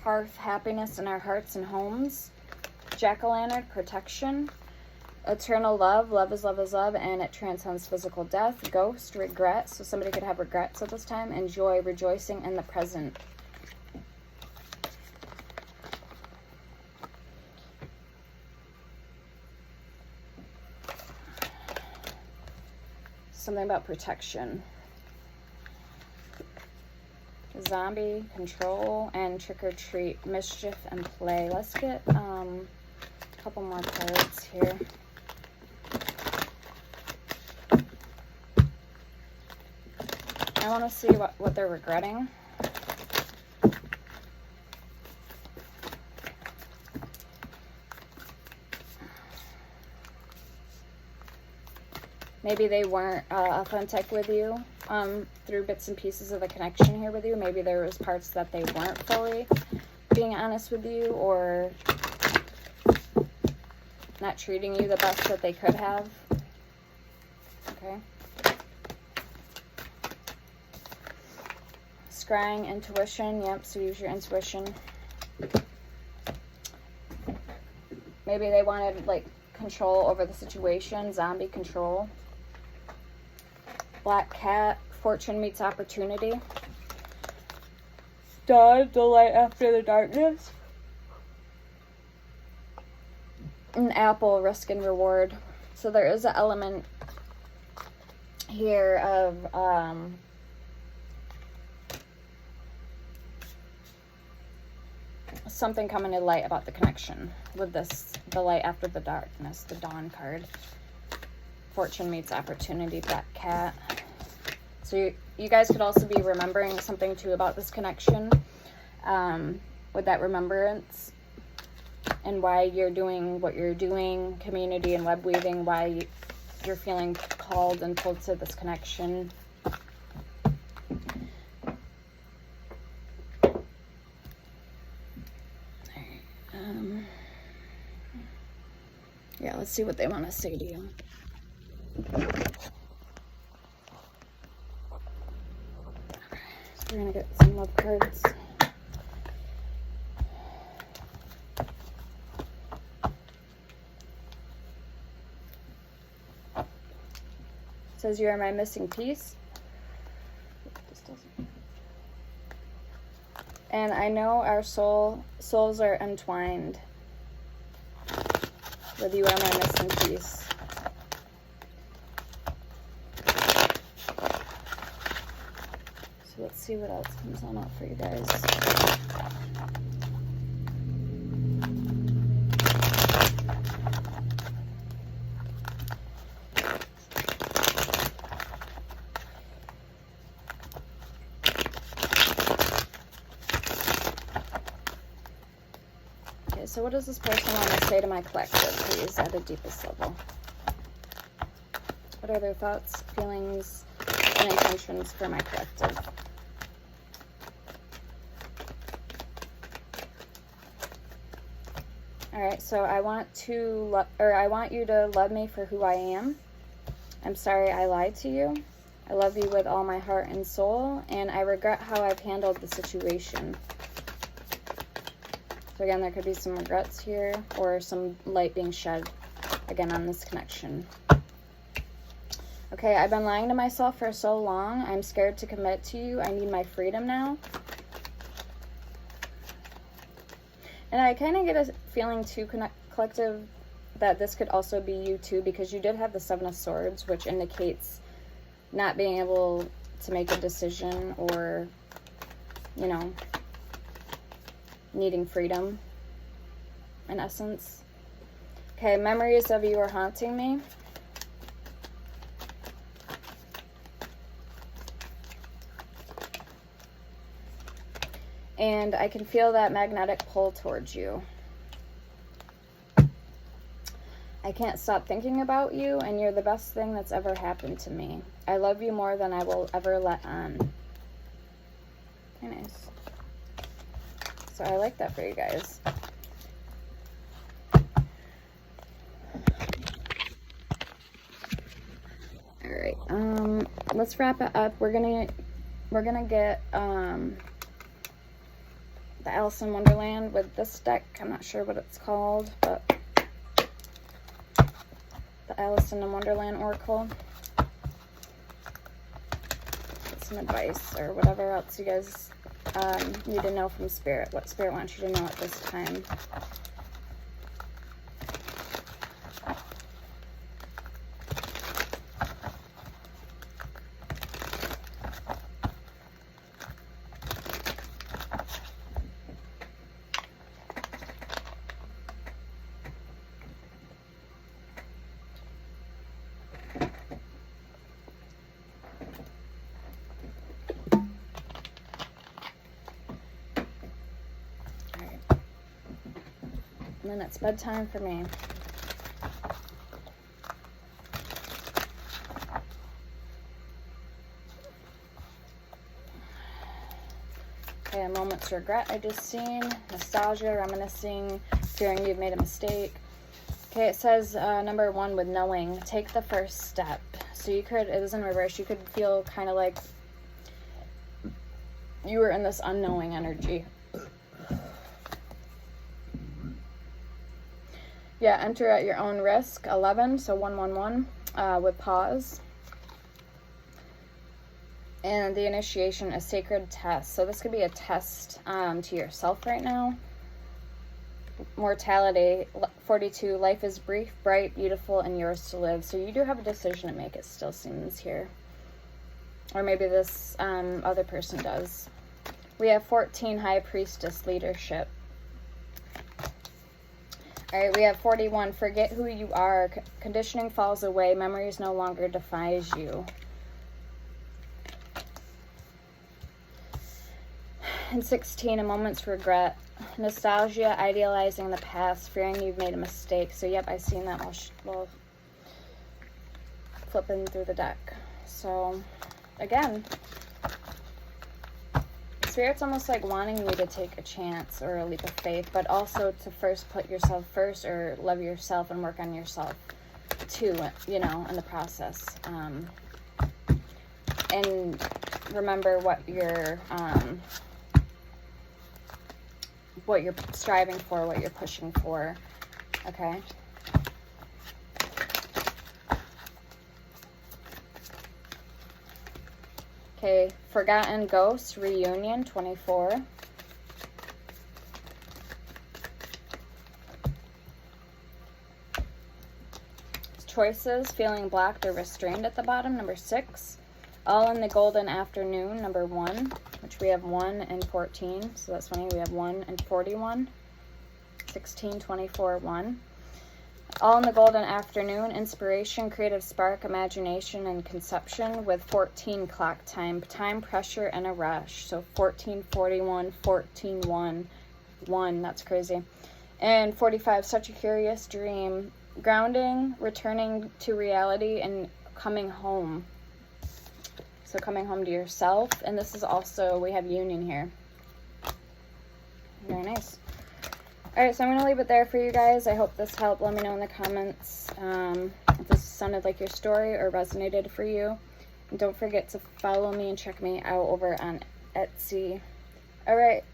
Hearth, happiness in our hearts and homes. Jack-o'-lantern, protection. Eternal love, love is love, and it transcends physical death. Ghost, regret, so somebody could have regrets at this time. And joy, rejoicing in the present. Something about protection. Zombie, control, and trick or treat, mischief, and play. Let's get a couple more cards here. I want to see what they're regretting. Maybe they weren't authentic with you. through bits and pieces of the connection here with you. Maybe there was parts that they weren't fully being honest with you, or not treating you the best that they could have. Okay. Scrying, intuition. Yep, so use your intuition. Maybe they wanted, like, control over the situation. Zombie control. Black cat. Fortune meets opportunity. Dawn, the light after the darkness. An apple, risk and reward. So there is an element here of something coming to light about the connection with this, the light after the darkness, the dawn card. Fortune meets opportunity, black cat. So you guys could also be remembering something too about this connection, with that remembrance and why you're doing what you're doing, community and web weaving, why you're feeling called and pulled to this connection. Yeah, let's see what they want to say to you. We're gonna get some love cards. It says you are my missing piece. And I know our souls are entwined. With you are my missing piece. So let's see what else comes on up for you guys. Okay, so what does this person want to say to my collective, please, at the deepest level? What are their thoughts, feelings, and intentions for my collective? Alright, so I want you to love me for who I am. I'm sorry I lied to you. I love you with all my heart and soul, and I regret how I've handled the situation. So again, there could be some regrets here, or some light being shed, again, on this connection. Okay, I've been lying to myself for so long. I'm scared to commit to you. I need my freedom now. And I kind of get a feeling, too, collective, that this could also be you, too, because you did have the Seven of Swords, which indicates not being able to make a decision, or, you know, needing freedom, in essence. Okay, memories of you are haunting me. And I can feel that magnetic pull towards you. I can't stop thinking about you, and you're the best thing that's ever happened to me. I love you more than I will ever let on. Okay, nice. So I like that for you guys. Alright, let's wrap it up. We're gonna get the Alice in Wonderland with this deck. I'm not sure what it's called, but the Alice in Wonderland Oracle. Get some advice or whatever else you guys need to know from Spirit. What Spirit wants you to know at this time. And then it's bedtime for me. Okay, a moment's regret I just seen. Nostalgia, reminiscing, fearing you've made a mistake. Okay, it says number 1 with knowing. Take the first step. So you could, it was in reverse, you could feel kind of like you were in this unknowing energy. Yeah, enter at your own risk. 11, so 111 with pause. And the initiation, a sacred test. So this could be a test to yourself right now. Mortality, 42, life is brief, bright, beautiful, and yours to live. So you do have a decision to make, it still seems here. Or maybe this other person does. We have 14, high priestess, leadership. All right, we have 41, forget who you are. Conditioning falls away. Memories no longer defies you. And 16, a moment's regret. Nostalgia, idealizing the past, fearing you've made a mistake. So, yep, I've seen that while flipping through the deck. So, again, Spirit's almost like wanting you to take a chance or a leap of faith, but also to first put yourself first or love yourself and work on yourself too, you know, in the process. And remember what you're striving for, what you're pushing for, okay? Okay, forgotten ghost, reunion, 24. Choices, feeling blocked or restrained at the bottom, number 6. All in the golden afternoon, number 1, which we have 1 and 14. So that's funny, we have 1 and 41. 16, 24, 1. All in the golden afternoon, inspiration, creative spark, imagination, and conception with 14 clock time, time pressure, and a rush. So 14, 41, 14, 1, 1, that's crazy. And 45, such a curious dream, grounding, returning to reality, and coming home. So coming home to yourself. And this is also, we have union here. Very nice. Alright, so I'm going to leave it there for you guys. I hope this helped. Let me know in the comments if this sounded like your story or resonated for you. And don't forget to follow me and check me out over on Etsy. Alright,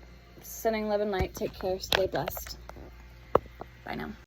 sending love and light. Take care. Stay blessed. Bye now.